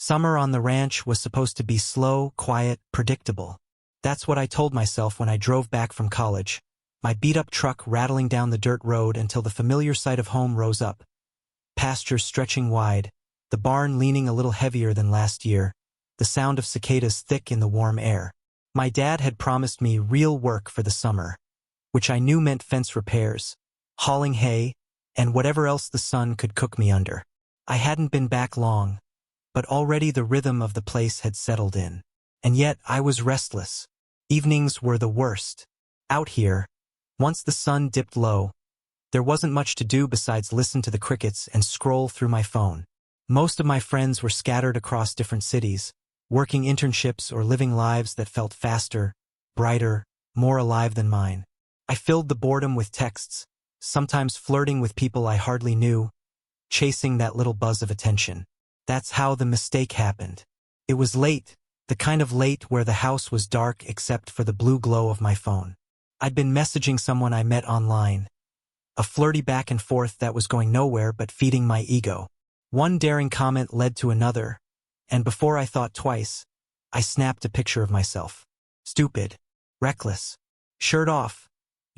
Summer on the ranch was supposed to be slow, quiet, predictable. That's what I told myself when I drove back from college, my beat-up truck rattling down the dirt road until the familiar sight of home rose up. Pastures stretching wide, the barn leaning a little heavier than last year, the sound of cicadas thick in the warm air. My dad had promised me real work for the summer, which I knew meant fence repairs, hauling hay, and whatever else the sun could cook me under. I hadn't been back long, but already the rhythm of the place had settled in. And yet I was restless. Evenings were the worst. Out here, once the sun dipped low, there wasn't much to do besides listen to the crickets and scroll through my phone. Most of my friends were scattered across different cities, working internships or living lives that felt faster, brighter, more alive than mine. I filled the boredom with texts, sometimes flirting with people I hardly knew, chasing that little buzz of attention. That's how the mistake happened. It was late, the kind of late where the house was dark except for the blue glow of my phone. I'd been messaging someone I met online, a flirty back and forth that was going nowhere but feeding my ego. One daring comment led to another, and before I thought twice, I snapped a picture of myself. Stupid, reckless, shirt off,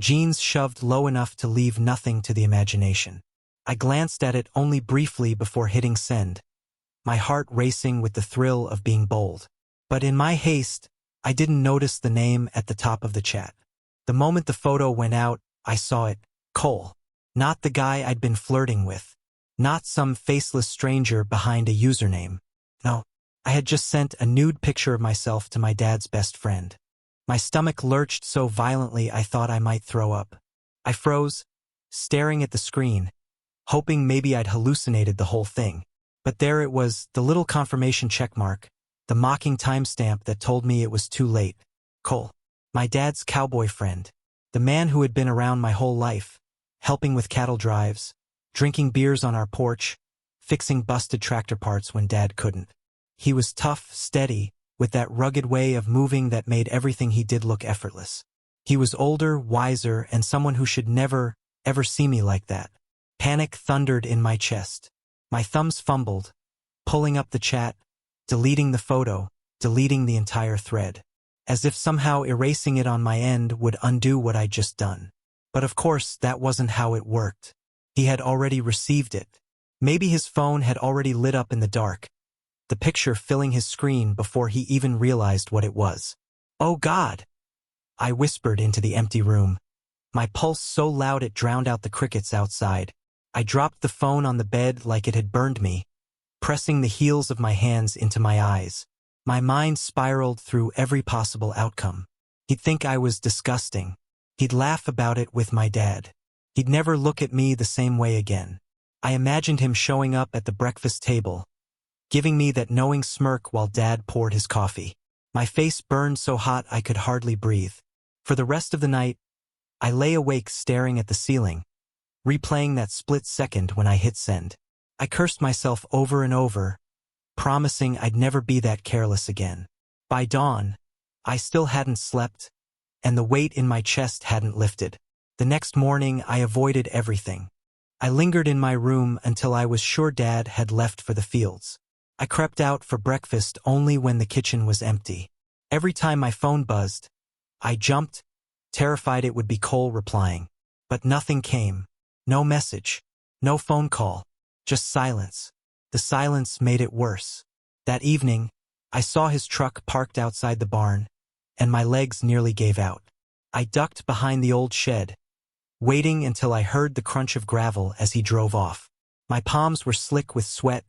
jeans shoved low enough to leave nothing to the imagination. I glanced at it only briefly before hitting send, my heart racing with the thrill of being bold. But in my haste, I didn't notice the name at the top of the chat. The moment the photo went out, I saw it, Cole. Not the guy I'd been flirting with. Not some faceless stranger behind a username. No, I had just sent a nude picture of myself to my dad's best friend. My stomach lurched so violently I thought I might throw up. I froze, staring at the screen, hoping maybe I'd hallucinated the whole thing. But there it was, the little confirmation checkmark, the mocking timestamp that told me it was too late. Cole, my dad's cowboy friend, the man who had been around my whole life, helping with cattle drives, drinking beers on our porch, fixing busted tractor parts when Dad couldn't. He was tough, steady, with that rugged way of moving that made everything he did look effortless. He was older, wiser, and someone who should never, ever see me like that. Panic thundered in my chest. My thumbs fumbled, pulling up the chat, deleting the photo, deleting the entire thread, as if somehow erasing it on my end would undo what I'd just done. But of course, that wasn't how it worked. He had already received it. Maybe his phone had already lit up in the dark, the picture filling his screen before he even realized what it was. Oh God! I whispered into the empty room, my pulse so loud it drowned out the crickets outside. I dropped the phone on the bed like it had burned me, pressing the heels of my hands into my eyes. My mind spiraled through every possible outcome. He'd think I was disgusting. He'd laugh about it with my dad. He'd never look at me the same way again. I imagined him showing up at the breakfast table, giving me that knowing smirk while Dad poured his coffee. My face burned so hot I could hardly breathe. For the rest of the night, I lay awake staring at the ceiling, replaying that split second when I hit send. I cursed myself over and over, promising I'd never be that careless again. By dawn, I still hadn't slept, and the weight in my chest hadn't lifted. The next morning, I avoided everything. I lingered in my room until I was sure Dad had left for the fields. I crept out for breakfast only when the kitchen was empty. Every time my phone buzzed, I jumped, terrified it would be Cole replying. But nothing came. No message. No phone call. Just silence. The silence made it worse. That evening, I saw his truck parked outside the barn, and my legs nearly gave out. I ducked behind the old shed, waiting until I heard the crunch of gravel as he drove off. My palms were slick with sweat,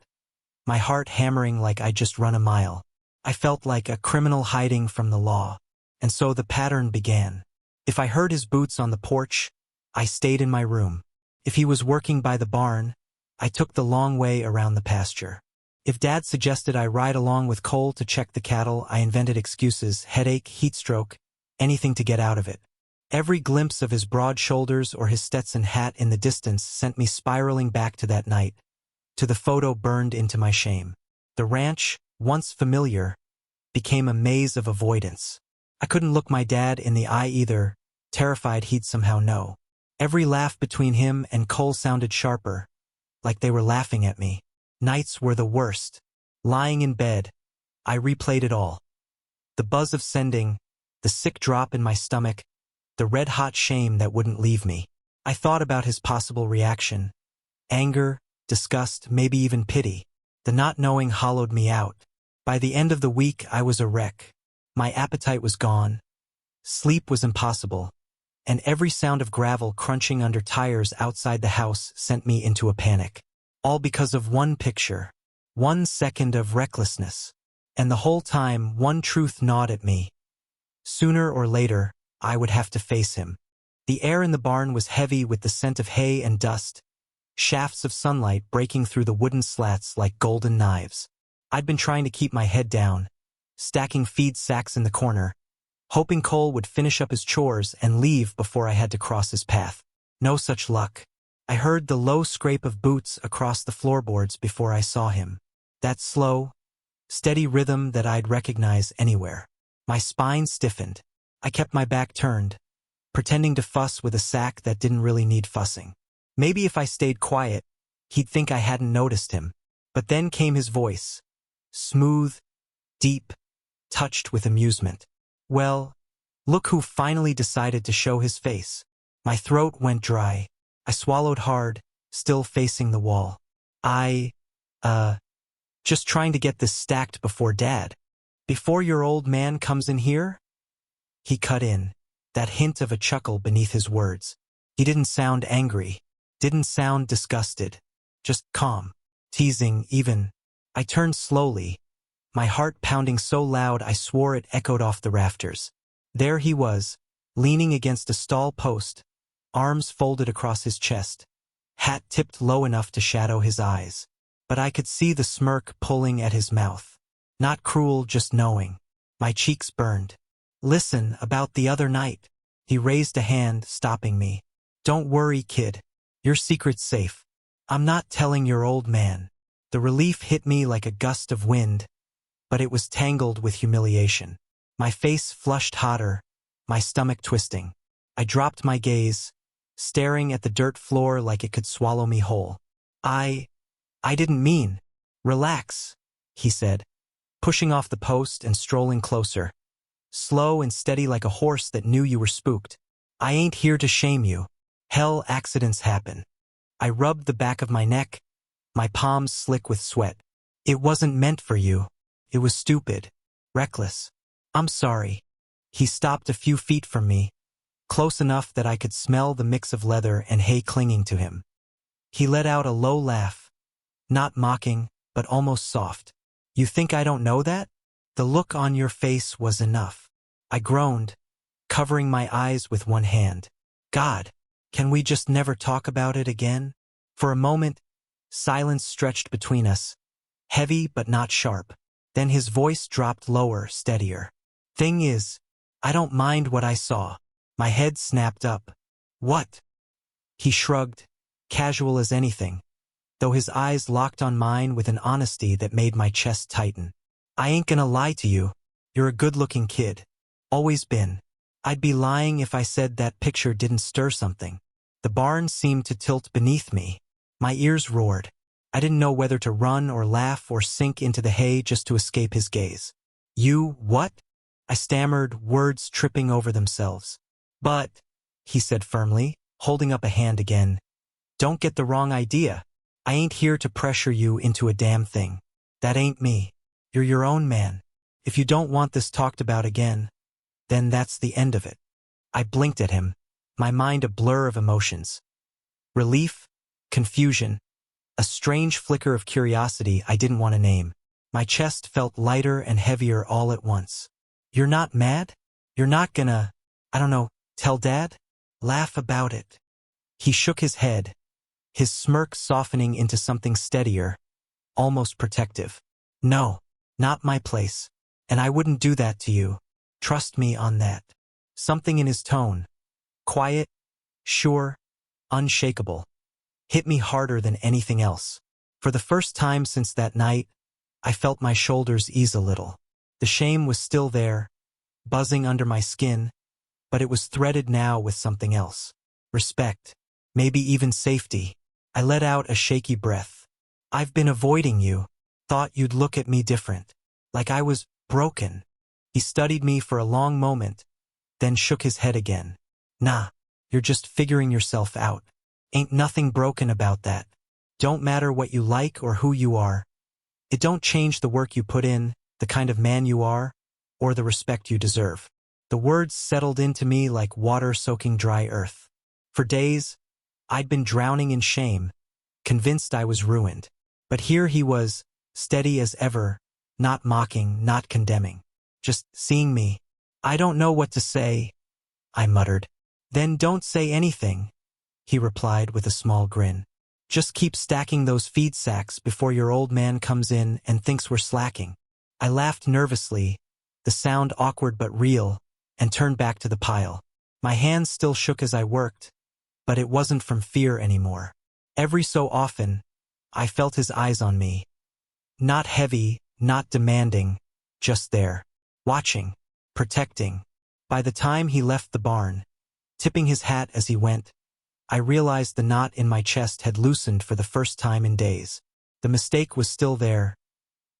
my heart hammering like I'd just run a mile. I felt like a criminal hiding from the law. And so the pattern began. If I heard his boots on the porch, I stayed in my room. If he was working by the barn, I took the long way around the pasture. If Dad suggested I ride along with Cole to check the cattle, I invented excuses, headache, heat stroke, anything to get out of it. Every glimpse of his broad shoulders or his Stetson hat in the distance sent me spiraling back to that night, to the photo burned into my shame. The ranch, once familiar, became a maze of avoidance. I couldn't look my dad in the eye either, terrified he'd somehow know. Every laugh between him and Cole sounded sharper, like they were laughing at me. Nights were the worst. Lying in bed, I replayed it all. The buzz of sending, the sick drop in my stomach, the red-hot shame that wouldn't leave me. I thought about his possible reaction. Anger, disgust, maybe even pity. The not knowing hollowed me out. By the end of the week, I was a wreck. My appetite was gone. Sleep was impossible. And every sound of gravel crunching under tires outside the house sent me into a panic. All because of one picture. 1 second of recklessness. And the whole time, one truth gnawed at me. Sooner or later, I would have to face him. The air in the barn was heavy with the scent of hay and dust, shafts of sunlight breaking through the wooden slats like golden knives. I'd been trying to keep my head down, stacking feed sacks in the corner, hoping Cole would finish up his chores and leave before I had to cross his path. No such luck. I heard the low scrape of boots across the floorboards before I saw him. That slow, steady rhythm that I'd recognize anywhere. My spine stiffened. I kept my back turned, pretending to fuss with a sack that didn't really need fussing. Maybe if I stayed quiet, he'd think I hadn't noticed him. But then came his voice. Smooth, deep, touched with amusement. Well, look who finally decided to show his face. My throat went dry. I swallowed hard, still facing the wall. Just trying to get this stacked before Dad. Before your old man comes in here? He cut in, that hint of a chuckle beneath his words. He didn't sound angry, didn't sound disgusted, just calm, teasing even. I turned slowly, my heart pounding so loud I swore it echoed off the rafters. There he was, leaning against a stall post, arms folded across his chest, hat tipped low enough to shadow his eyes. But I could see the smirk pulling at his mouth. Not cruel, just knowing. My cheeks burned. Listen, about the other night. He raised a hand, stopping me. Don't worry, kid. Your secret's safe. I'm not telling your old man. The relief hit me like a gust of wind, but it was tangled with humiliation. My face flushed hotter, my stomach twisting. I dropped my gaze, staring at the dirt floor like it could swallow me whole. I didn't mean. Relax, he said, pushing off the post and strolling closer. Slow and steady like a horse that knew you were spooked. I ain't here to shame you. Hell, accidents happen. I rubbed the back of my neck, my palms slick with sweat. It wasn't meant for you. It was stupid. Reckless. I'm sorry. He stopped a few feet from me, close enough that I could smell the mix of leather and hay clinging to him. He let out a low laugh. Not mocking, but almost soft. You think I don't know that? The look on your face was enough. I groaned, covering my eyes with one hand. God, can we just never talk about it again? For a moment, silence stretched between us, heavy but not sharp. Then his voice dropped lower, steadier. Thing is, I don't mind what I saw. My head snapped up. What? He shrugged, casual as anything, though his eyes locked on mine with an honesty that made my chest tighten. I ain't gonna lie to you. You're a good-looking kid. Always been. I'd be lying if I said that picture didn't stir something. The barn seemed to tilt beneath me. My ears roared. I didn't know whether to run or laugh or sink into the hay just to escape his gaze. You, what? I stammered, words tripping over themselves. But, he said firmly, holding up a hand again, don't get the wrong idea. I ain't here to pressure you into a damn thing. That ain't me. You're your own man. If you don't want this talked about again, then that's the end of it. I blinked at him, my mind a blur of emotions. Relief, confusion, a strange flicker of curiosity I didn't want to name. My chest felt lighter and heavier all at once. You're not mad? You're not gonna, tell Dad? Laugh about it. He shook his head, his smirk softening into something steadier, almost protective. No, not my place. And I wouldn't do that to you. Trust me on that. Something in his tone, quiet, sure, unshakable, hit me harder than anything else. For the first time since that night, I felt my shoulders ease a little. The shame was still there, buzzing under my skin, but it was threaded now with something else. Respect, maybe even safety. I let out a shaky breath. I've been avoiding you. thought you'd look at me different. Like I was broken. He studied me for a long moment, then shook his head again. Nah, you're just figuring yourself out. Ain't nothing broken about that. Don't matter what you like or who you are. It don't change the work you put in, the kind of man you are, or the respect you deserve. The words settled into me like water soaking dry earth. For days, I'd been drowning in shame, convinced I was ruined. But here he was, steady as ever, not mocking, not condemning. Just seeing me. I don't know what to say, I muttered. Then don't say anything, he replied with a small grin. Just keep stacking those feed sacks before your old man comes in and thinks we're slacking. I laughed nervously, the sound awkward but real, and turned back to the pile. My hands still shook as I worked, but it wasn't from fear anymore. Every so often, I felt his eyes on me. Not heavy, not demanding, just there. Watching, protecting. By the time he left the barn, tipping his hat as he went, I realized the knot in my chest had loosened for the first time in days. The mistake was still there,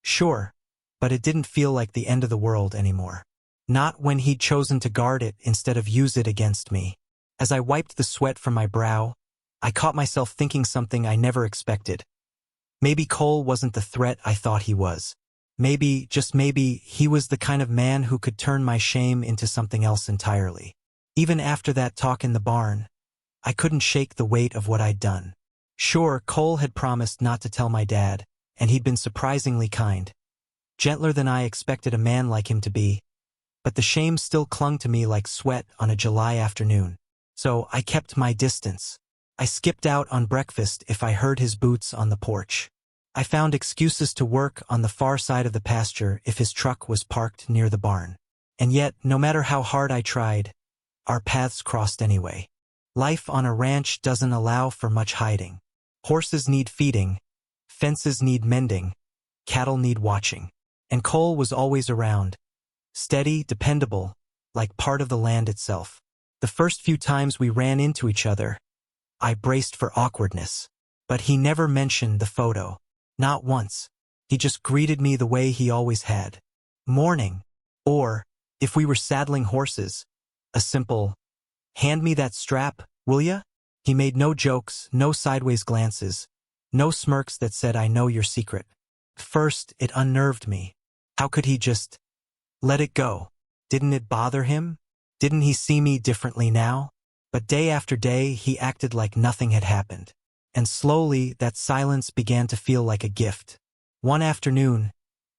sure, but it didn't feel like the end of the world anymore. Not when he'd chosen to guard it instead of use it against me. As I wiped the sweat from my brow, I caught myself thinking something I never expected. Maybe Cole wasn't the threat I thought he was. Maybe, just maybe, he was the kind of man who could turn my shame into something else entirely. Even after that talk in the barn, I couldn't shake the weight of what I'd done. Sure, Cole had promised not to tell my dad, and he'd been surprisingly kind. Gentler than I expected a man like him to be, but the shame still clung to me like sweat on a July afternoon. So I kept my distance. I skipped out on breakfast if I heard his boots on the porch. I found excuses to work on the far side of the pasture if his truck was parked near the barn. And yet, no matter how hard I tried, our paths crossed anyway. Life on a ranch doesn't allow for much hiding. Horses need feeding, fences need mending, cattle need watching. And Cole was always around, steady, dependable, like part of the land itself. The first few times we ran into each other, I braced for awkwardness. But he never mentioned the photo. Not once. He just greeted me the way he always had. Morning. Or, if we were saddling horses, a simple, "Hand me that strap, will ya?" He made no jokes, no sideways glances, no smirks that said I know your secret. First, it unnerved me. How could he just let it go? Didn't it bother him? Didn't he see me differently now? But day after day, he acted like nothing had happened. And slowly, that silence began to feel like a gift. One afternoon,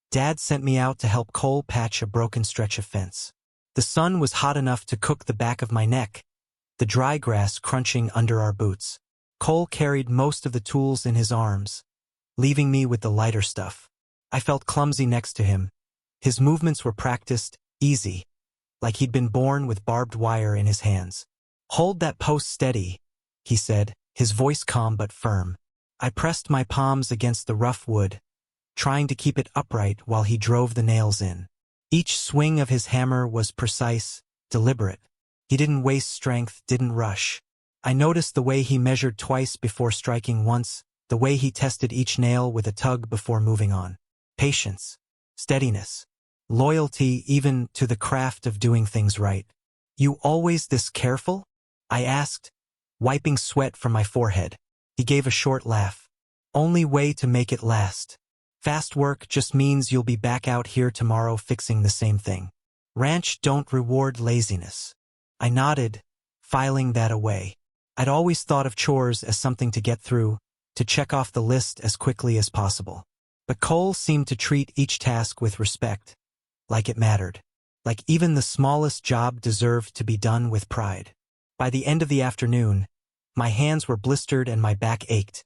Dad sent me out to help Cole patch a broken stretch of fence. The sun was hot enough to cook the back of my neck, the dry grass crunching under our boots. Cole carried most of the tools in his arms, leaving me with the lighter stuff. I felt clumsy next to him. His movements were practiced, easy, like he'd been born with barbed wire in his hands. "Hold that post steady," he said, his voice calm but firm. I pressed my palms against the rough wood, trying to keep it upright while he drove the nails in. Each swing of his hammer was precise, deliberate. He didn't waste strength, didn't rush. I noticed the way he measured twice before striking once, the way he tested each nail with a tug before moving on. Patience, steadiness, loyalty even to the craft of doing things right. "You always this careful?" I asked, wiping sweat from my forehead. He gave a short laugh. "Only way to make it last. Fast work just means you'll be back out here tomorrow fixing the same thing. Ranch don't reward laziness." I nodded, filing that away. I'd always thought of chores as something to get through, to check off the list as quickly as possible. But Cole seemed to treat each task with respect, like it mattered. Like even the smallest job deserved to be done with pride. By the end of the afternoon, my hands were blistered and my back ached.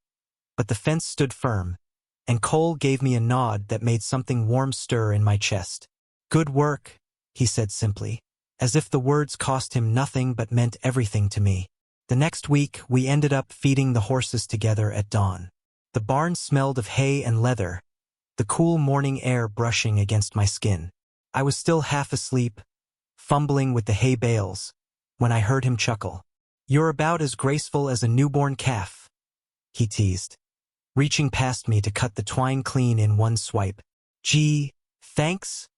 But the fence stood firm, and Cole gave me a nod that made something warm stir in my chest. "Good work," he said simply, as if the words cost him nothing but meant everything to me. The next week, we ended up feeding the horses together at dawn. The barn smelled of hay and leather, the cool morning air brushing against my skin. I was still half asleep, fumbling with the hay bales, when I heard him chuckle. "You're about as graceful as a newborn calf," he teased. reaching past me to cut the twine clean in one swipe. "Gee, thanks,"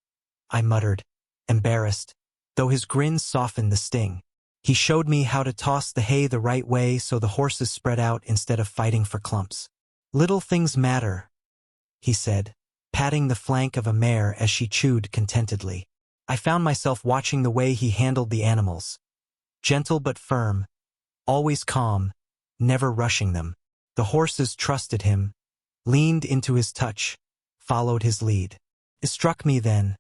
I muttered, embarrassed, though his grin softened the sting. He showed me how to toss the hay the right way so the horses spread out instead of fighting for clumps. "Little things matter," he said, patting the flank of a mare as she chewed contentedly. I found myself watching the way he handled the animals. Gentle but firm, always calm, never rushing them. The horses trusted him, leaned into his touch, followed his lead. It struck me then.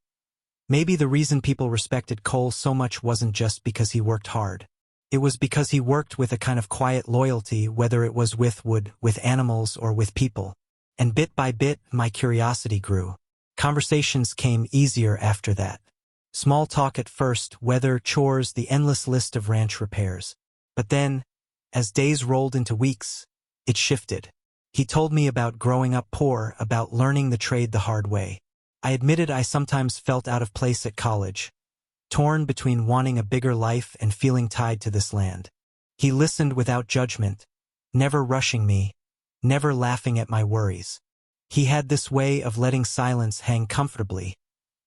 Maybe the reason people respected Cole so much wasn't just because he worked hard. It was because he worked with a kind of quiet loyalty, whether it was with wood, with animals, or with people. And bit by bit, my curiosity grew. Conversations came easier after that. Small talk at first, weather, chores, the endless list of ranch repairs. But then, as days rolled into weeks, it shifted. He told me about growing up poor, about learning the trade the hard way. I admitted I sometimes felt out of place at college, torn between wanting a bigger life and feeling tied to this land. He listened without judgment, never rushing me, never laughing at my worries. He had this way of letting silence hang comfortably,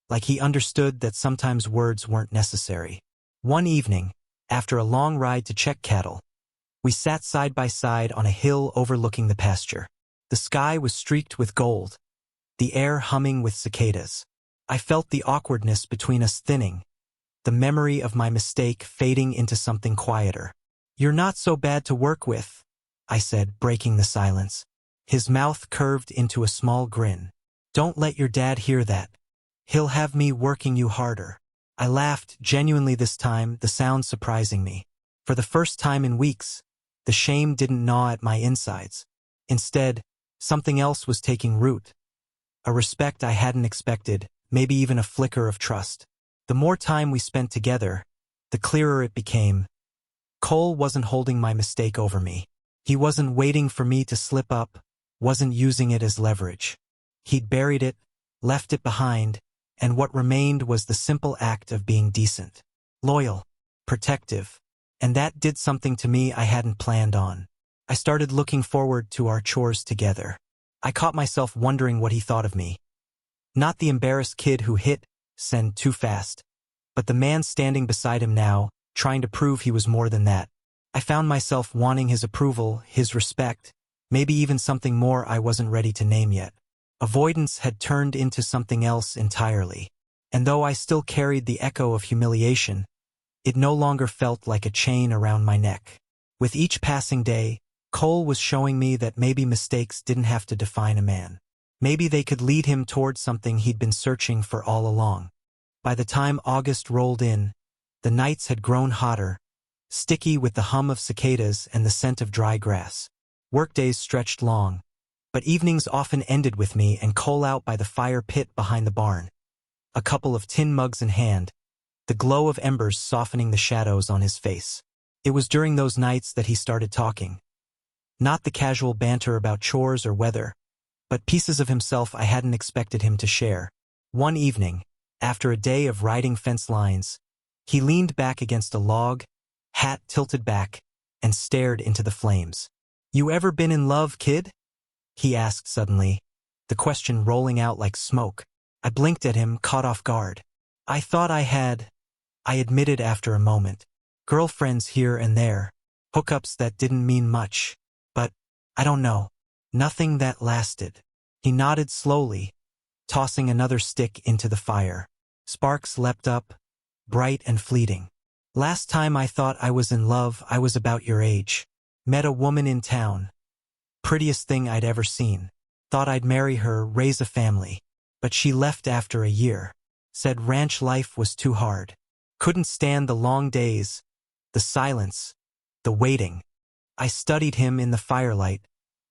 like he understood that sometimes words weren't necessary. One evening, after a long ride to check cattle, we sat side by side on a hill overlooking the pasture. The sky was streaked with gold, the air humming with cicadas. I felt the awkwardness between us thinning, the memory of my mistake fading into something quieter. "You're not so bad to work with," I said, breaking the silence. His mouth curved into a small grin. "Don't let your dad hear that. He'll have me working you harder." I laughed, genuinely this time, the sound surprising me. For the first time in weeks, the shame didn't gnaw at my insides. Instead, something else was taking root. A respect I hadn't expected, maybe even a flicker of trust. The more time we spent together, the clearer it became. Cole wasn't holding my mistake over me. He wasn't waiting for me to slip up, wasn't using it as leverage. He'd buried it, left it behind, and what remained was the simple act of being decent, loyal, protective, and that did something to me I hadn't planned on. I started looking forward to our chores together. I caught myself wondering what he thought of me. Not the embarrassed kid who hit send too fast, but the man standing beside him now, trying to prove he was more than that. I found myself wanting his approval, his respect, maybe even something more I wasn't ready to name yet. Avoidance had turned into something else entirely, and though I still carried the echo of humiliation, it no longer felt like a chain around my neck. With each passing day, Cole was showing me that maybe mistakes didn't have to define a man. Maybe they could lead him toward something he'd been searching for all along. By the time August rolled in, the nights had grown hotter, sticky with the hum of cicadas and the scent of dry grass. Workdays stretched long, but evenings often ended with me and Cole out by the fire pit behind the barn. A couple of tin mugs in hand, the glow of embers softening the shadows on his face. It was during those nights that he started talking. Not the casual banter about chores or weather, but pieces of himself I hadn't expected him to share. One evening, after a day of riding fence lines, he leaned back against a log, hat tilted back, and stared into the flames. "You ever been in love, kid?" he asked suddenly, the question rolling out like smoke. I blinked at him, caught off guard. "I thought I had," I admitted after a moment. "Girlfriends here and there, hookups that didn't mean much. But, I don't know, nothing that lasted." He nodded slowly, tossing another stick into the fire. Sparks leapt up, bright and fleeting. "Last time I thought I was in love, I was about your age. Met a woman in town. Prettiest thing I'd ever seen. Thought I'd marry her, raise a family. But she left after a year. Said ranch life was too hard. Couldn't stand the long days, the silence, the waiting." I studied him in the firelight,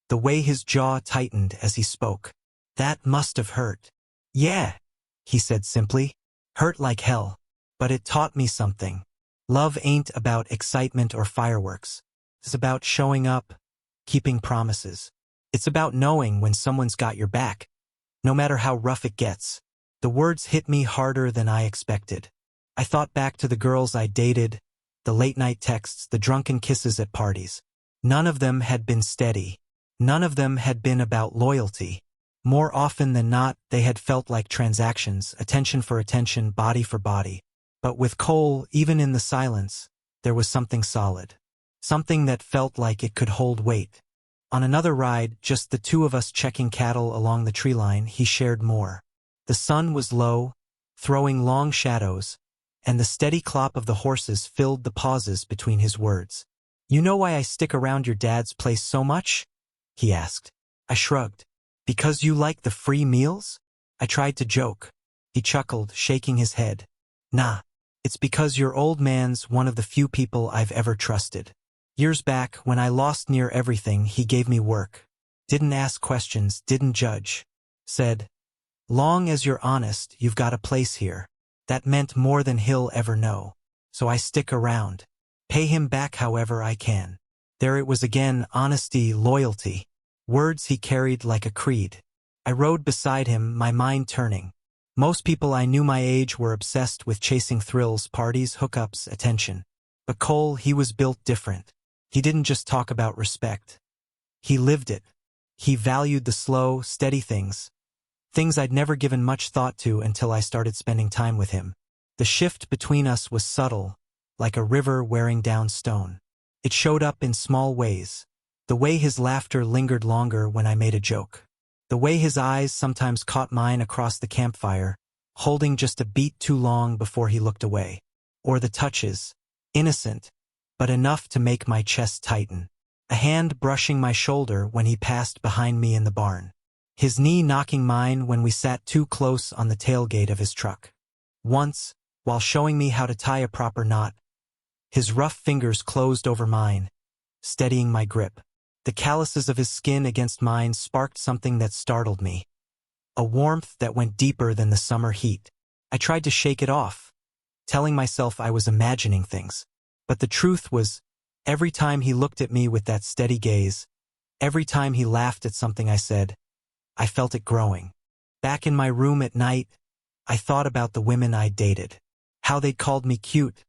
the way his jaw tightened as he spoke. "That must have hurt." "Yeah," he said simply. "Hurt like hell. But it taught me something. Love ain't about excitement or fireworks. It's about showing up, keeping promises. It's about knowing when someone's got your back, no matter how rough it gets." The words hit me harder than I expected. I thought back to the girls I dated, the late-night texts, the drunken kisses at parties. None of them had been steady. None of them had been about loyalty. More often than not, they had felt like transactions, attention for attention, body for body. But with Cole, even in the silence, there was something solid. Something that felt like it could hold weight. On another ride, just the two of us checking cattle along the tree line, he shared more. The sun was low, throwing long shadows, and the steady clop of the horses filled the pauses between his words. "You know why I stick around your dad's place so much?" he asked. I shrugged. "Because you like the free meals?" I tried to joke. He chuckled, shaking his head. "Nah, it's because your old man's one of the few people I've ever trusted. Years back, when I lost near everything, he gave me work. Didn't ask questions, didn't judge. Said, 'Long as you're honest, you've got a place here.' That meant more than he'll ever know. So I stick around. Pay him back however I can." There it was again, honesty, loyalty. Words he carried like a creed. I rode beside him, my mind turning. Most people I knew my age were obsessed with chasing thrills, parties, hookups, attention. But Cole, he was built different. He didn't just talk about respect. He lived it. He valued the slow, steady things. Things I'd never given much thought to until I started spending time with him. The shift between us was subtle, like a river wearing down stone. It showed up in small ways. The way his laughter lingered longer when I made a joke. The way his eyes sometimes caught mine across the campfire, holding just a beat too long before he looked away. Or the touches, innocent, but enough to make my chest tighten. A hand brushing my shoulder when he passed behind me in the barn. His knee knocking mine when we sat too close on the tailgate of his truck. Once, while showing me how to tie a proper knot, his rough fingers closed over mine, steadying my grip. The calluses of his skin against mine sparked something that startled me. A warmth that went deeper than the summer heat. I tried to shake it off, telling myself I was imagining things. But the truth was, every time he looked at me with that steady gaze, every time he laughed at something I said, I felt it growing. Back in my room at night, I thought about the women I'd dated. How they'd called me cute,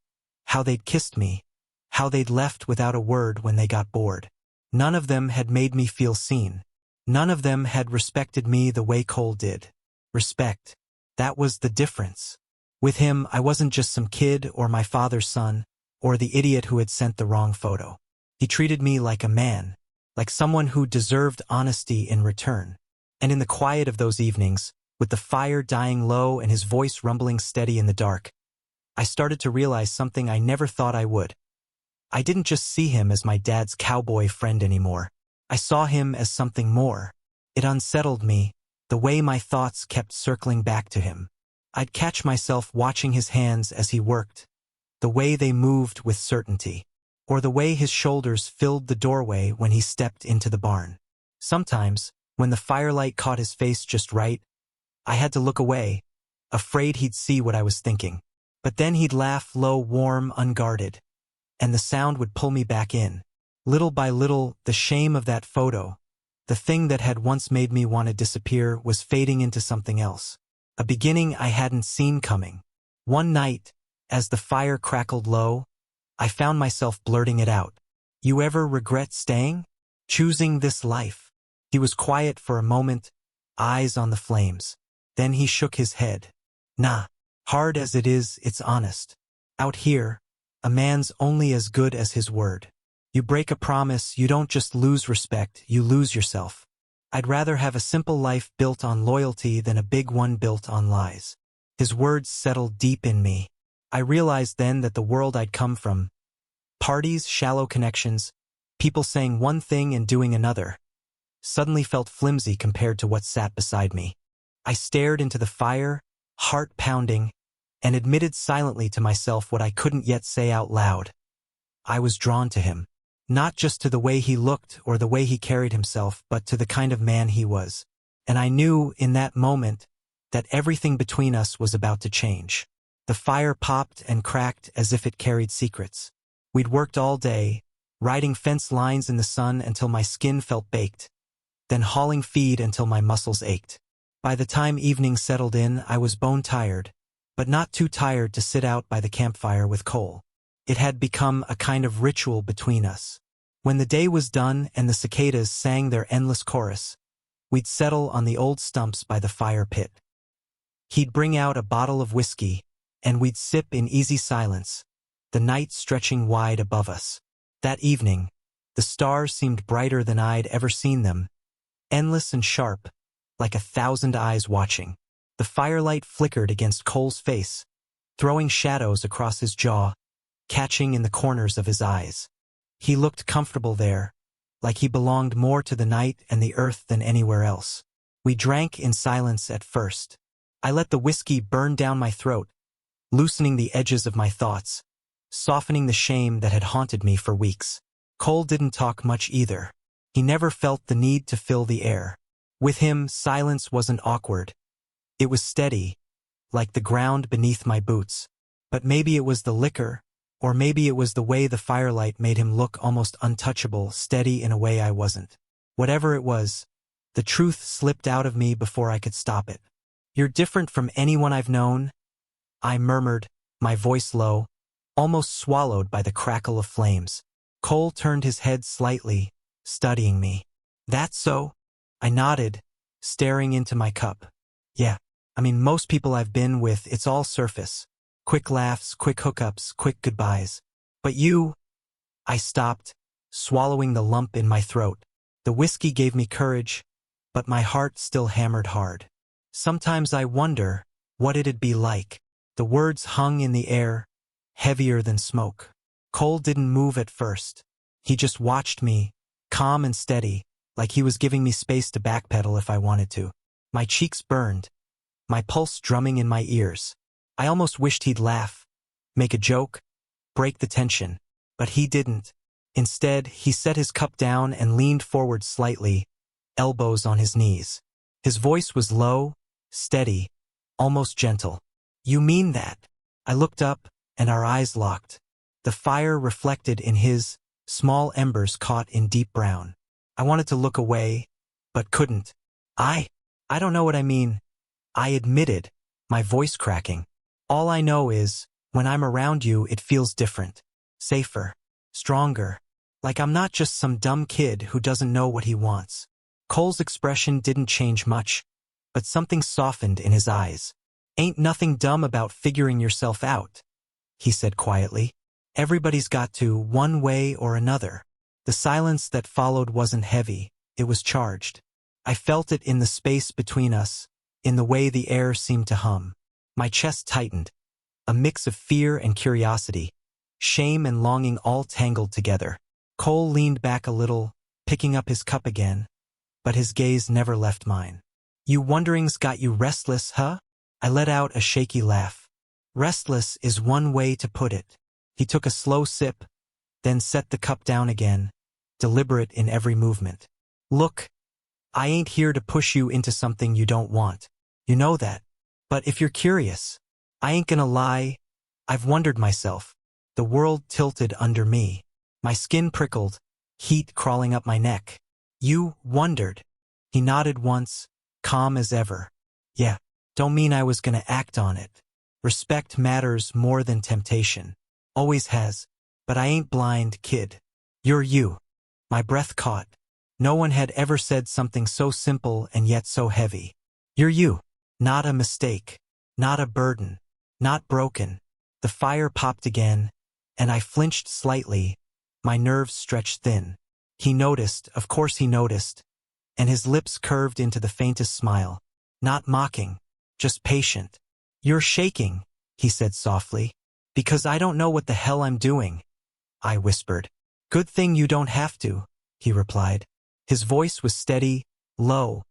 how they'd kissed me, how they'd left without a word when they got bored. None of them had made me feel seen. None of them had respected me the way Cole did. Respect. That was the difference. With him, I wasn't just some kid or my father's son, or the idiot who had sent the wrong photo. He treated me like a man, like someone who deserved honesty in return. And in the quiet of those evenings, with the fire dying low and his voice rumbling steady in the dark, I started to realize something I never thought I would. I didn't just see him as my dad's cowboy friend anymore. I saw him as something more. It unsettled me, the way my thoughts kept circling back to him. I'd catch myself watching his hands as he worked, the way they moved with certainty, or the way his shoulders filled the doorway when he stepped into the barn. Sometimes, when the firelight caught his face just right, I had to look away, afraid he'd see what I was thinking. But then he'd laugh low, warm, unguarded, and the sound would pull me back in. Little by little, the shame of that photo, the thing that had once made me want to disappear, was fading into something else. A beginning I hadn't seen coming. One night, as the fire crackled low, I found myself blurting it out. "You ever regret staying? Choosing this life?" He was quiet for a moment, eyes on the flames. Then he shook his head. "Nah. Hard as it is, it's honest. Out here, a man's only as good as his word. You break a promise, you don't just lose respect, you lose yourself. I'd rather have a simple life built on loyalty than a big one built on lies." His words settled deep in me. I realized then that the world I'd come from, parties, shallow connections, people saying one thing and doing another, suddenly felt flimsy compared to what sat beside me. I stared into the fire, heart pounding, and admitted silently to myself what I couldn't yet say out loud. I was drawn to him. Not just to the way he looked or the way he carried himself, but to the kind of man he was. And I knew, in that moment, that everything between us was about to change. The fire popped and cracked as if it carried secrets. We'd worked all day, riding fence lines in the sun until my skin felt baked, then hauling feed until my muscles ached. By the time evening settled in, I was bone-tired, but not too tired to sit out by the campfire with Cole. It had become a kind of ritual between us. When the day was done and the cicadas sang their endless chorus, we'd settle on the old stumps by the fire pit. He'd bring out a bottle of whiskey, and we'd sip in easy silence, the night stretching wide above us. That evening, the stars seemed brighter than I'd ever seen them, endless and sharp, like 1,000 eyes watching. The firelight flickered against Cole's face, throwing shadows across his jaw, catching in the corners of his eyes. He looked comfortable there, like he belonged more to the night and the earth than anywhere else. We drank in silence at first. I let the whiskey burn down my throat, loosening the edges of my thoughts, softening the shame that had haunted me for weeks. Cole didn't talk much either. He never felt the need to fill the air. With him, silence wasn't awkward. It was steady, like the ground beneath my boots. But maybe it was the liquor, or maybe it was the way the firelight made him look almost untouchable, steady in a way I wasn't. Whatever it was, the truth slipped out of me before I could stop it. "You're different from anyone I've known," I murmured, my voice low, almost swallowed by the crackle of flames. Cole turned his head slightly, studying me. "That so?" I nodded, staring into my cup. "Yeah, I mean, most people I've been with, it's all surface. Quick laughs, quick hookups, quick goodbyes. But you—" I stopped, swallowing the lump in my throat. The whiskey gave me courage, but my heart still hammered hard. "Sometimes I wonder what it'd be like." The words hung in the air, heavier than smoke. Cole didn't move at first. He just watched me, calm and steady, like he was giving me space to backpedal if I wanted to. My cheeks burned, my pulse drumming in my ears. I almost wished he'd laugh, make a joke, break the tension, but he didn't. Instead, he set his cup down and leaned forward slightly, elbows on his knees. His voice was low, steady, almost gentle. "You mean that?" I looked up, and our eyes locked. The fire reflected in his, small embers caught in deep brown. I wanted to look away, but couldn't. I don't know what I mean," I admitted, my voice cracking. "All I know is, when I'm around you, it feels different. Safer. Stronger. Like I'm not just some dumb kid who doesn't know what he wants." Cole's expression didn't change much, but something softened in his eyes. "Ain't nothing dumb about figuring yourself out," he said quietly. "Everybody's got to, one way or another." The silence that followed wasn't heavy, it was charged. I felt it in the space between us, in the way the air seemed to hum. My chest tightened, a mix of fear and curiosity, shame and longing all tangled together. Cole leaned back a little, picking up his cup again, but his gaze never left mine. "You wondering's got you restless, huh?" I let out a shaky laugh. "Restless is one way to put it." He took a slow sip, then set the cup down again, deliberate in every movement. "Look, I ain't here to push you into something you don't want. You know that. But if you're curious, I ain't gonna lie, I've wondered myself." The world tilted under me. My skin prickled, heat crawling up my neck. "You wondered?" He nodded once, calm as ever. "Yeah, don't mean I was gonna act on it. Respect matters more than temptation. Always has. But I ain't blind, kid. You're you." My breath caught. No one had ever said something so simple and yet so heavy. "You're you. Not a mistake. Not a burden. Not broken." The fire popped again, and I flinched slightly, my nerves stretched thin. He noticed, of course he noticed, and his lips curved into the faintest smile. Not mocking, just patient. "You're shaking," he said softly. "Because I don't know what the hell I'm doing," I whispered. "Good thing you don't have to," he replied. His voice was steady, low,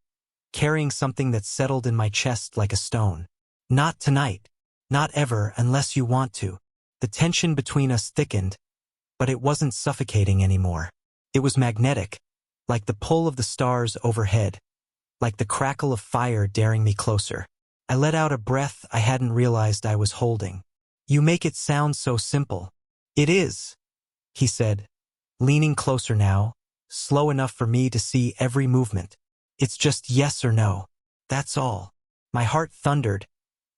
carrying something that settled in my chest like a stone. "Not tonight. Not ever unless you want to." The tension between us thickened, but it wasn't suffocating anymore. It was magnetic, like the pull of the stars overhead, like the crackle of fire daring me closer. I let out a breath I hadn't realized I was holding. "You make it sound so simple." "It is," he said, leaning closer now, slow enough for me to see every movement. "It's just yes or no. That's all." My heart thundered,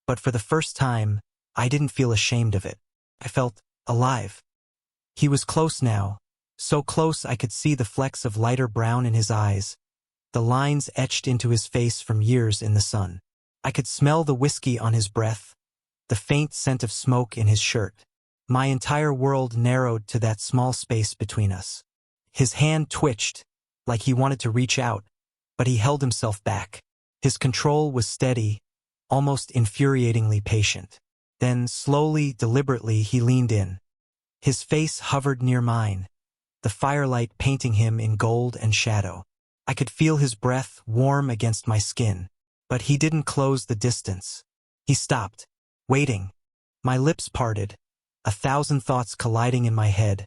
but for the first time, I didn't feel ashamed of it. I felt alive. He was close now, So close I could see the flecks of lighter brown in his eyes, the lines etched into his face from years in the sun. I could smell the whiskey on his breath, the faint scent of smoke in his shirt. My entire world narrowed to that small space between us. His hand twitched, like he wanted to reach out, but he held himself back. His control was steady, almost infuriatingly patient. Then, slowly, deliberately, he leaned in. His face hovered near mine, the firelight painting him in gold and shadow. I could feel his breath warm against my skin, but he didn't close the distance. He stopped, waiting. My lips parted, 1,000 thoughts colliding in my head,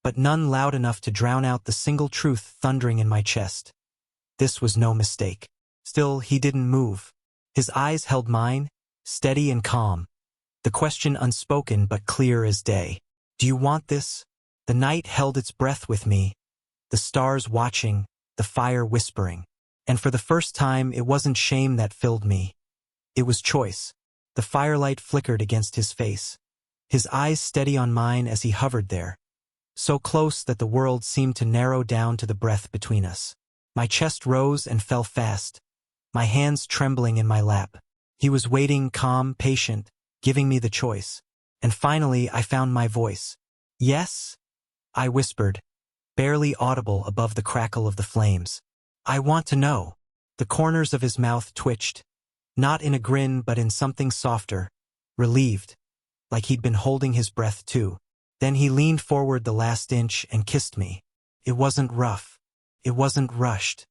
but none loud enough to drown out the single truth thundering in my chest. This was no mistake. Still, he didn't move. His eyes held mine, steady and calm. The question unspoken but clear as day. Do you want this? The night held its breath with me, the stars watching, the fire whispering. And for the first time, it wasn't shame that filled me. It was choice. The firelight flickered against his face, his eyes steady on mine as he hovered there, so close that the world seemed to narrow down to the breath between us. My chest rose and fell fast, my hands trembling in my lap. He was waiting, calm, patient, giving me the choice. And finally, I found my voice. Yes? I whispered, barely audible above the crackle of the flames. I want to know. The corners of his mouth twitched, not in a grin but in something softer, relieved, like he'd been holding his breath too. Then he leaned forward the last inch and kissed me. It wasn't rough. It wasn't rushed.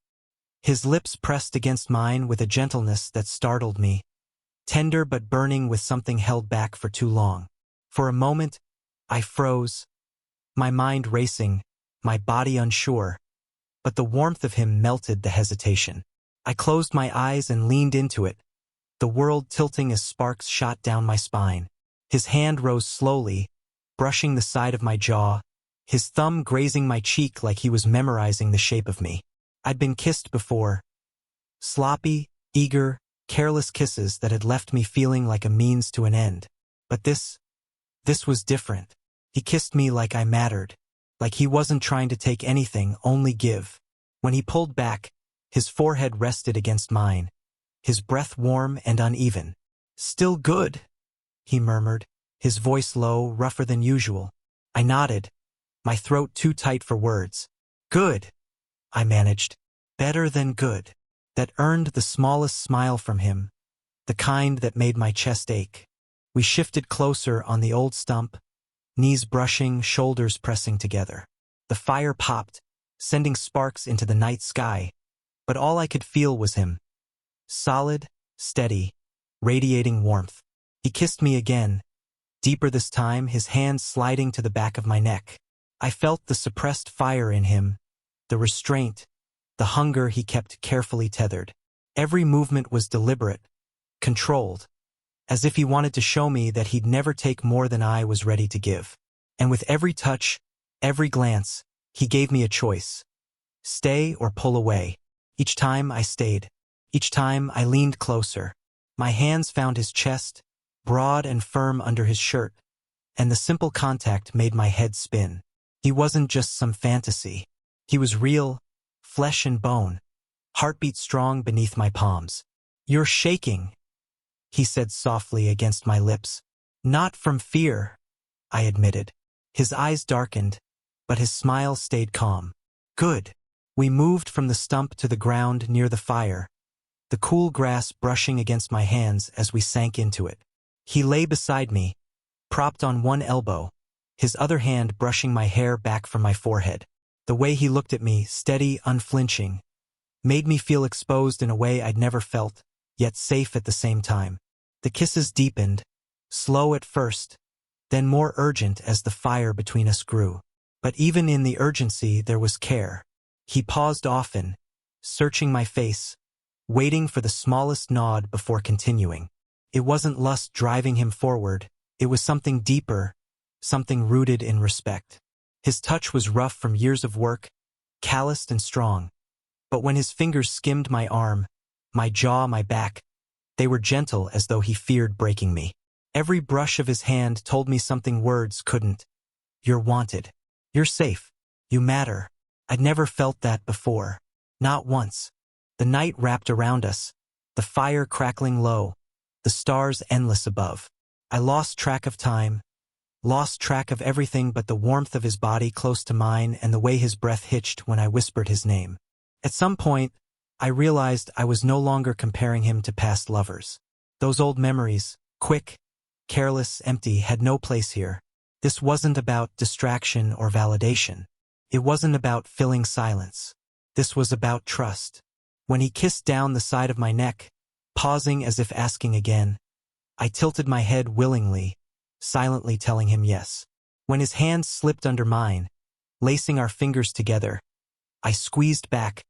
His lips pressed against mine with a gentleness that startled me, tender but burning with something held back for too long. For a moment, I froze, my mind racing, my body unsure, but the warmth of him melted the hesitation. I closed my eyes and leaned into it, the world tilting as sparks shot down my spine. His hand rose slowly, brushing the side of my jaw, his thumb grazing my cheek like he was memorizing the shape of me. I'd been kissed before. Sloppy, eager, careless kisses that had left me feeling like a means to an end. But this was different. He kissed me like I mattered, like he wasn't trying to take anything, only give. When he pulled back, his forehead rested against mine, his breath warm and uneven. Still good, he murmured, his voice low, rougher than usual. I nodded, my throat too tight for words. Good, I managed. Better than good. That earned the smallest smile from him, the kind that made my chest ache. We shifted closer on the old stump, knees brushing, shoulders pressing together. The fire popped, sending sparks into the night sky, but all I could feel was him. Solid, steady, radiating warmth. He kissed me again, deeper this time, his hand sliding to the back of my neck. I felt the suppressed fire in him, the restraint, the hunger he kept carefully tethered. Every movement was deliberate, controlled, as if he wanted to show me that he'd never take more than I was ready to give. And with every touch, every glance, he gave me a choice. Stay or pull away. Each time I stayed. Each time I leaned closer. My hands found his chest, broad and firm under his shirt, and the simple contact made my head spin. He wasn't just some fantasy. He was real, flesh and bone, heartbeat strong beneath my palms. You're shaking, he said softly against my lips. Not from fear, I admitted. His eyes darkened, but his smile stayed calm. Good. We moved from the stump to the ground near the fire, the cool grass brushing against my hands as we sank into it. He lay beside me, propped on one elbow, his other hand brushing my hair back from my forehead. The way he looked at me, steady, unflinching, made me feel exposed in a way I'd never felt, yet safe at the same time. The kisses deepened, slow at first, then more urgent as the fire between us grew. But even in the urgency there was care. He paused often, searching my face, waiting for the smallest nod before continuing. It wasn't lust driving him forward, it was something deeper, something rooted in respect. His touch was rough from years of work, calloused and strong. But when his fingers skimmed my arm, my jaw, my back, they were gentle as though he feared breaking me. Every brush of his hand told me something words couldn't. You're wanted. You're safe. You matter. I'd never felt that before. Not once. The night wrapped around us, the fire crackling low, the stars endless above. I lost track of time, lost track of everything but the warmth of his body close to mine and the way his breath hitched when I whispered his name. At some point, I realized I was no longer comparing him to past lovers. Those old memories, quick, careless, empty, had no place here. This wasn't about distraction or validation. It wasn't about filling silence. This was about trust. When he kissed down the side of my neck, pausing as if asking again, I tilted my head willingly, silently telling him yes. When his hands slipped under mine, lacing our fingers together, I squeezed back,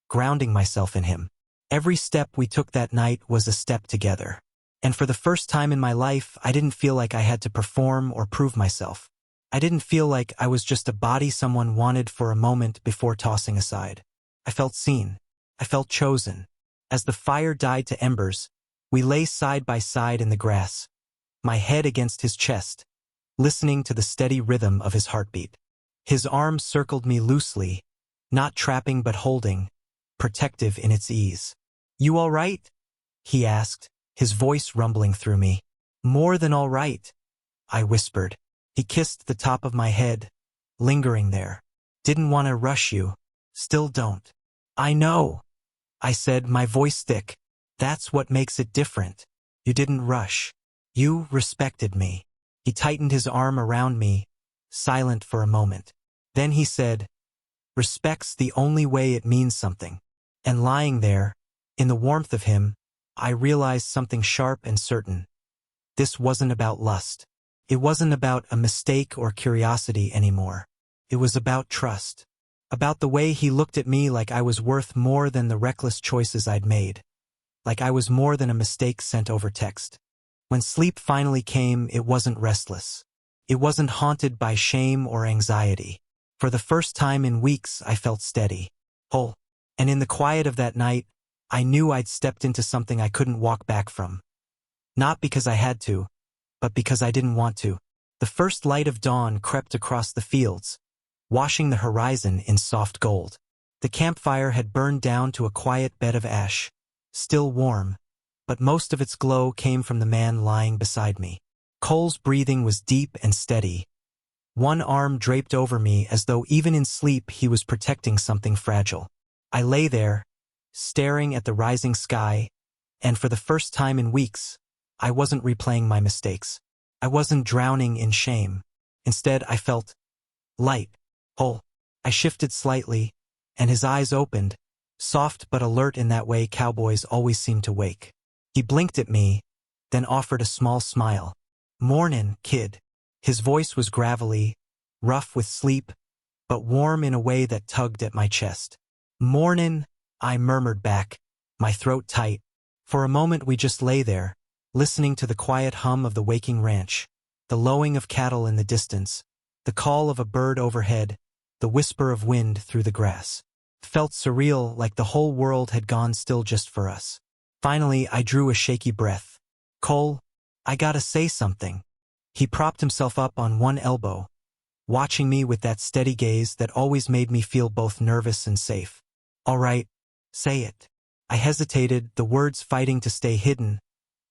grounding myself in him. Every step we took that night was a step together. And for the first time in my life, I didn't feel like I had to perform or prove myself. I didn't feel like I was just a body someone wanted for a moment before tossing aside. I felt seen. I felt chosen. As the fire died to embers, we lay side by side in the grass, my head against his chest, listening to the steady rhythm of his heartbeat. His arm circled me loosely, not trapping but holding, protective in its ease. You all right? He asked, his voice rumbling through me. More than all right, I whispered. He kissed the top of my head, lingering there. Didn't want to rush you. Still don't. I know, I said, my voice thick. That's what makes it different. You didn't rush. You respected me. He tightened his arm around me, silent for a moment. Then he said, respect's the only way it means something. And lying there, in the warmth of him, I realized something sharp and certain. This wasn't about lust. It wasn't about a mistake or curiosity anymore. It was about trust. About the way he looked at me like I was worth more than the reckless choices I'd made. Like I was more than a mistake sent over text. When sleep finally came, it wasn't restless. It wasn't haunted by shame or anxiety. For the first time in weeks, I felt steady, whole. And in the quiet of that night, I knew I'd stepped into something I couldn't walk back from. Not because I had to, but because I didn't want to. The first light of dawn crept across the fields, washing the horizon in soft gold. The campfire had burned down to a quiet bed of ash, still warm, but most of its glow came from the man lying beside me. Cole's breathing was deep and steady. One arm draped over me as though even in sleep he was protecting something fragile. I lay there, staring at the rising sky, and for the first time in weeks, I wasn't replaying my mistakes. I wasn't drowning in shame. Instead, I felt light, whole. I shifted slightly, and his eyes opened, soft but alert in that way cowboys always seem to wake. He blinked at me, then offered a small smile. Mornin', kid. His voice was gravelly, rough with sleep, but warm in a way that tugged at my chest. Mornin', I murmured back, my throat tight. For a moment we just lay there, listening to the quiet hum of the waking ranch, the lowing of cattle in the distance, the call of a bird overhead, the whisper of wind through the grass. It felt surreal, like the whole world had gone still just for us. Finally, I drew a shaky breath. Cole, I gotta say something. He propped himself up on one elbow, watching me with that steady gaze that always made me feel both nervous and safe. All right, say it. I hesitated, the words fighting to stay hidden,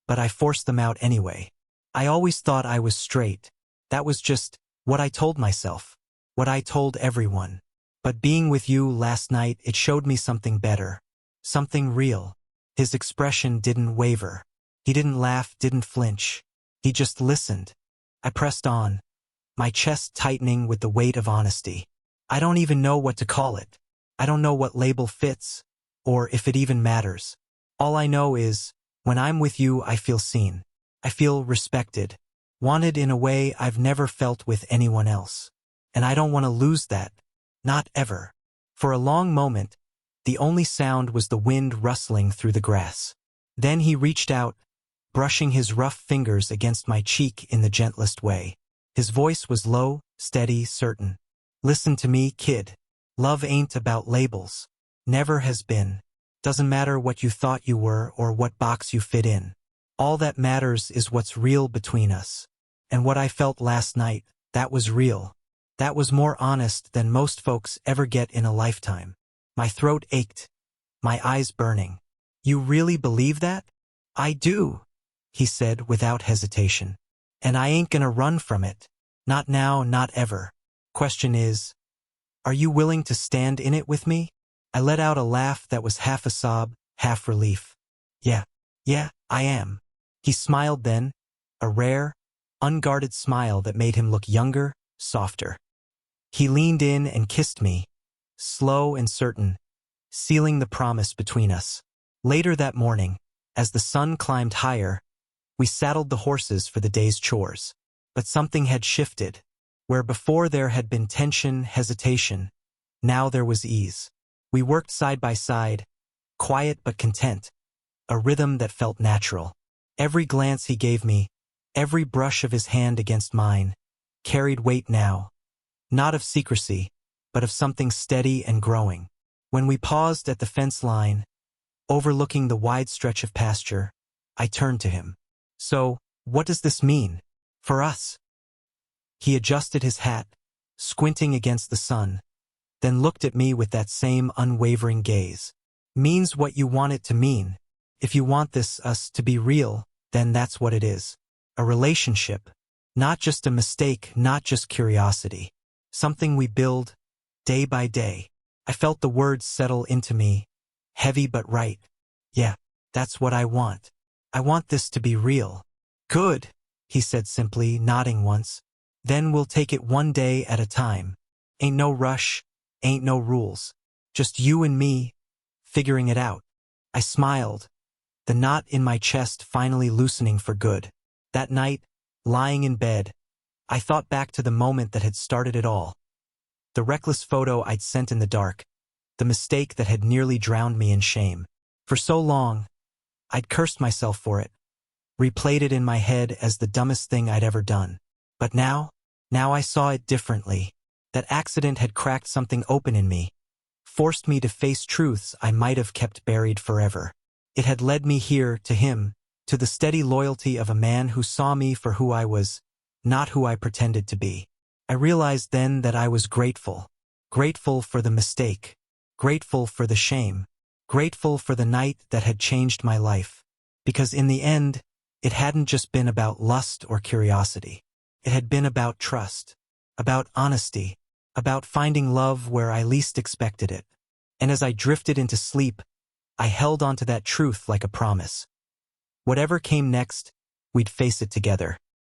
but I forced them out anyway. I always thought I was straight. That was just what I told myself, what I told everyone. But being with you last night, it showed me something better, something real. His expression didn't waver. He didn't laugh, didn't flinch. He just listened. I pressed on, my chest tightening with the weight of honesty. I don't even know what to call it. I don't know what label fits, or if it even matters. All I know is, when I'm with you, I feel seen. I feel respected, wanted in a way I've never felt with anyone else. And I don't want to lose that. Not ever. For a long moment, the only sound was the wind rustling through the grass. Then he reached out, brushing his rough fingers against my cheek in the gentlest way. His voice was low, steady, certain. Listen to me, kid. Love ain't about labels. Never has been. Doesn't matter what you thought you were or what box you fit in. All that matters is what's real between us. And what I felt last night, that was real. That was more honest than most folks ever get in a lifetime. My throat ached, my eyes burning. You really believe that? I do, he said without hesitation. And I ain't gonna run from it. Not now, not ever. Question is, are you willing to stand in it with me? I let out a laugh that was half a sob, half relief. Yeah, I am. He smiled then, a rare, unguarded smile that made him look younger, softer. He leaned in and kissed me, slow and certain, sealing the promise between us. Later that morning, as the sun climbed higher, we saddled the horses for the day's chores. But something had shifted. Where before there had been tension, hesitation, now there was ease. We worked side by side, quiet but content, a rhythm that felt natural. Every glance he gave me, every brush of his hand against mine, carried weight now, not of secrecy, but of something steady and growing. When we paused at the fence line, overlooking the wide stretch of pasture, I turned to him. So, what does this mean? For us? He adjusted his hat, squinting against the sun, then looked at me with that same unwavering gaze. Means what you want it to mean. If you want us to be real, then that's what it is. A relationship. Not just a mistake, not just curiosity. Something we build, day by day. I felt the words settle into me, heavy but right. Yeah, that's what I want. I want this to be real. Good, he said simply, nodding once. Then we'll take it one day at a time. Ain't no rush, ain't no rules. Just you and me, figuring it out. I smiled, the knot in my chest finally loosening for good. That night, lying in bed, I thought back to the moment that had started it all. The reckless photo I'd sent in the dark, the mistake that had nearly drowned me in shame. For so long, I'd cursed myself for it, replayed it in my head as the dumbest thing I'd ever done. But now I saw it differently. That accident had cracked something open in me, forced me to face truths I might have kept buried forever. It had led me here, to him, to the steady loyalty of a man who saw me for who I was, not who I pretended to be. I realized then that I was grateful. Grateful for the mistake. Grateful for the shame. Grateful for the night that had changed my life. Because in the end, it hadn't just been about lust or curiosity. It had been about trust, about honesty, about finding love where I least expected it. And as I drifted into sleep, I held onto that truth like a promise. Whatever came next, we'd face it together.